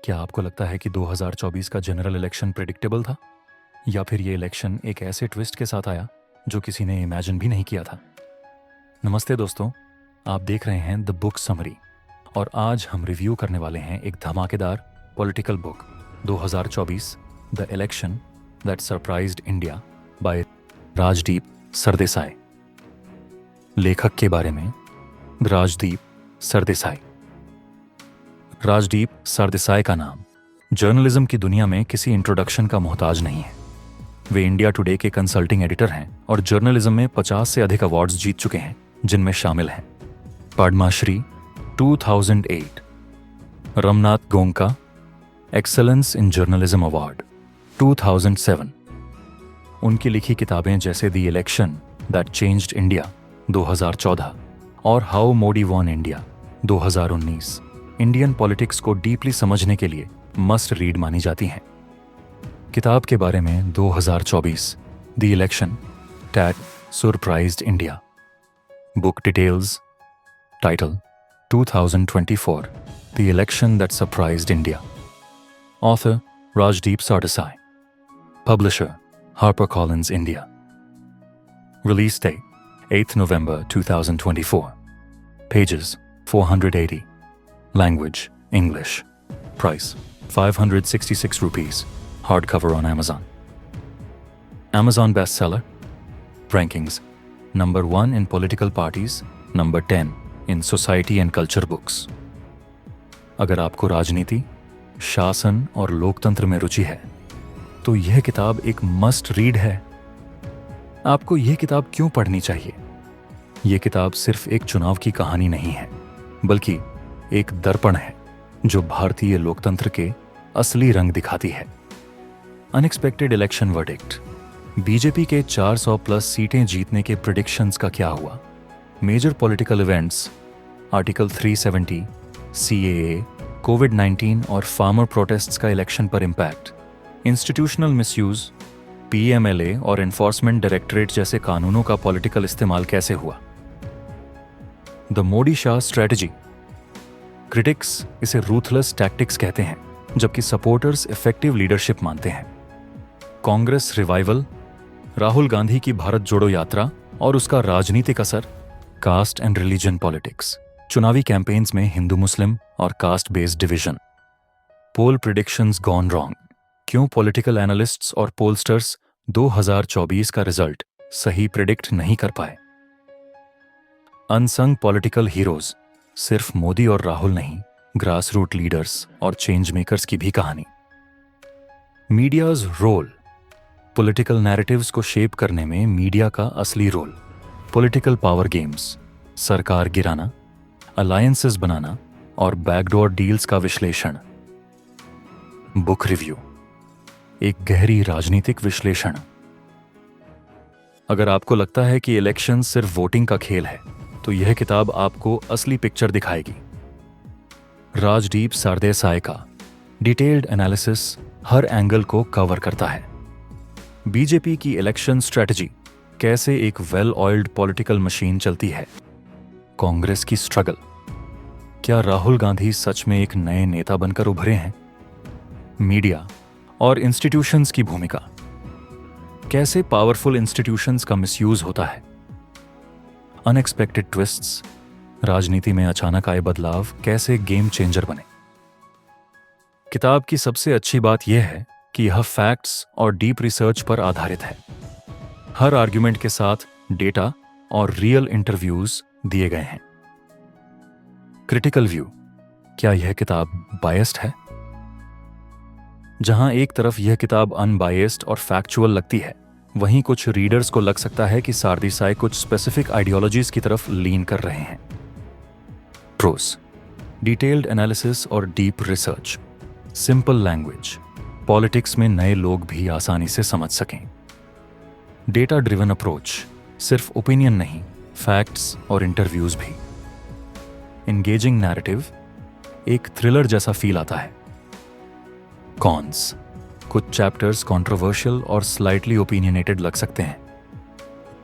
क्या आपको लगता है कि 2024 का जनरल इलेक्शन प्रेडिक्टेबल था, या फिर ये इलेक्शन एक ऐसे ट्विस्ट के साथ आया जो किसी ने इमेजिन भी नहीं किया था? नमस्ते दोस्तों, आप देख रहे हैं द बुक समरी और आज हम रिव्यू करने वाले हैं एक धमाकेदार political book 2024 the election that surprised India by Rajdeep Sardesai. लेखक के बारे में, राजदीप सरदेसाई। राजदीप सरदेसाई का नाम जर्नलिज्म की दुनिया में किसी इंट्रोडक्शन का मोहताज नहीं है। वे इंडिया टुडे के कंसल्टिंग एडिटर हैं और जर्नलिज्म में 50 से अधिक अवार्ड्स जीत चुके हैं, जिनमें शामिल हैं Padma Shri 2008, Ramnath Goenka excellence in journalism award 2007। उनकी लिखी किताबें जैसे the election that changed India 2014 और how Modi won India 2019 Indian politics को डीपली समझने के लिए मस्ट रीड मानी जाती हैं। किताब के बारे में 2024 the election that surprised India. Book details. Title 2024 the election that surprised India. Author Rajdeep Sardesai. Publisher HarperCollins India। Release date 8th November 2024। Pages 480। Language English। Price 566 rupees। Hardcover on Amazon। Amazon bestseller। Rankings: number 1 in political parties, number 10 in society and culture books। अगर आपको राजनीति, शासन और लोकतंत्र में रुचि है तो यह किताब एक मस्ट रीड है। आपको यह किताब क्यों पढ़नी चाहिए? यह किताब सिर्फ एक चुनाव की कहानी नहीं है, बल्कि एक दर्पण है जो भारतीय लोकतंत्र के असली रंग दिखाती है। Unexpected election verdict. बीजेपी के 400 प्लस सीटें जीतने के प्रेडिक्शंस का क्या हुआ? Major political events, article 370, CAA, कोविड-19 और फार्मर प्रोटेस्ट्स का इलेक्शन पर इम्पैक्ट, इंस्टीट्यूशनल मिसयूज, PMLA और एनफोर्समेंट डायरेक्टरेट जैसे कानूनों का पॉलिटिकल इस्तेमाल कैसे हुआ? The Modi Shah strategy. Critics इसे रूथलेस टैक्टिक्स कहते हैं, जबकि सपोर्टर्स इफेक्टिव लीडरशिप मानते हैं। कांग्रेस रिवाइवल, राहुल गांधी की भारत जोड़ो यात्रा और उसका राजनीतिक असर, कास्ट एंड रिलीजन पॉलिटिक्स, चुनावी कैंपेन्स में हिंदू मुस्लिम और कास्ट बेस्ड डिवीजन, पोल प्रिडिक्शंस गॉन रॉन्ग, क्यों पॉलिटिकल एनालिस्ट्स और पोलस्टर्स 2024 का रिजल्ट सही प्रिडिक्ट नहीं कर पाए। अनसंग पॉलिटिकल हीरोज, सिर्फ मोदी और राहुल नहीं, ग्रास रूट लीडर्स और चेंज मेकर्स की भी कहानी। मीडियाज रोल, पॉलिटिकल नैरेटिव्स को शेप करने में मीडिया का असली रोल, पॉलिटिकल पावर गेम्स, सरकार गिराना, अलायंसेस बनाना और बैकडोर डील्स का विश्लेषण। बुक रिव्यू, एक गहरी राजनीतिक विश्लेषण। अगर आपको लगता है कि इलेक्शन सिर्फ वोटिंग का खेल है, तो यह किताब आपको असली पिक्चर दिखाएगी। राजदीप सरदेसाई का डिटेल्ड एनालिसिस हर एंगल को कवर करता है। बीजेपी की इलेक्शन स्ट्रेटजी, कैसे एक वेल ऑयल्ड पॉलिटिकल मशीन चलती है। कांग्रेस की स्ट्रगल, क्या राहुल गांधी सच में एक नए नेता बनकर उभरे हैं। मीडिया और इंस्टीट्यूशंस की भूमिका, कैसे पावरफुल इंस्टीट्यूशंस का मिसयूज होता है। अनएक्सपेक्टेड ट्विस्ट्स, राजनीति में अचानक आए बदलाव कैसे गेम चेंजर बने। किताब की सबसे अच्छी बात यह है कि यह फैक्ट्स और डीप रिसर्च पर आधारित है। हर आर्ग्यूमेंट के साथ डेटा और रियल इंटरव्यूज दिए गए हैं। क्रिटिकल व्यू, क्या यह किताब बायस्ड है? जहां एक तरफ यह किताब अनबायस्ड और फैक्चुअल लगती है, वहीं कुछ रीडर्स को लग सकता है कि सरदेसाई कुछ स्पेसिफिक आइडियोलॉजीज की तरफ लीन कर रहे हैं। प्रोस, डिटेल्ड एनालिसिस और deep research, simple language, politics में नए लोग भी आसानी से समझ सकें। डेटा ड्रिवन अप्रोच, सिर्फ ओपिनियन नहीं, फैक्ट्स और इंटरव्यूज भी। एंगेजिंग नैरेटिव, एक थ्रिलर जैसा फील आता है। कॉन्स, कुछ चैप्टर्स कंट्रोवर्शियल और स्लाइटली ओपिनियनेटेड लग सकते हैं।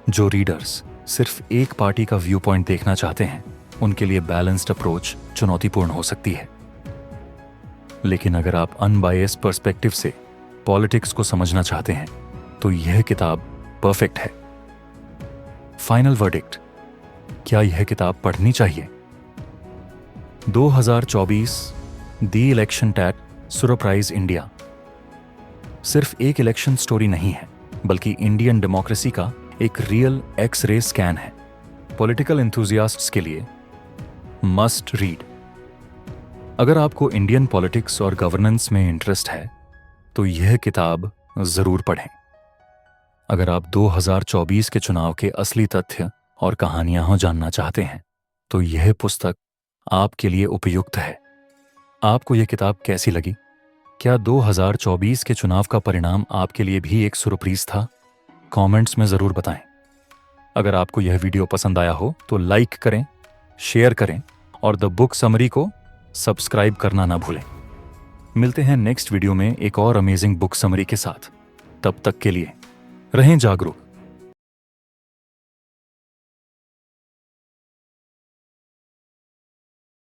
जो रीडर्स सिर्फ एक पार्टी का व्यू पॉइंट देखना चाहते हैं, उनके लिए बैलेंस्ड अप्रोच चुनौतीपूर्ण हो सकती है। लेकिन अगर आप अनबायस्ड पर्सपेक्टिव से पॉलिटिक्स को समझना चाहते हैं तो यह किताब परफेक्ट है। फाइनल वर्डिक्ट, क्या यह किताब पढ़नी चाहिए? 2024 दी इलेक्शन टैट सरप्राइज इंडिया सिर्फ एक इलेक्शन स्टोरी नहीं है, बल्कि इंडियन डेमोक्रेसी का एक रियल एक्स-रे स्कैन है। पॉलिटिकल एंथुसियास्ट्स के लिए मस्ट रीड। अगर आपको इंडियन पॉलिटिक्स और गवर्नेंस में इंटरेस्ट है तो यह किताब जरूर पढ़ें। अगर आप 2024 के चुनाव के असली तथ्य और कहानियां जानना चाहते हैं तो यह पुस्तक आपके लिए उपयुक्त है। आपको यह किताब कैसी लगी? क्या 2024 के चुनाव का परिणाम आपके लिए भी एक सरप्राइज था? कमेंट्स में जरूर बताएं। अगर आपको यह वीडियो पसंद आया हो तो लाइक करें, शेयर करें और द बुक समरी को सब्सक्राइब करना ना भूलें। मिलते हैं नेक्स्ट वीडियो में एक और अमेजिंग बुक समरी के साथ। तब तक के लिए रहें जागरूक।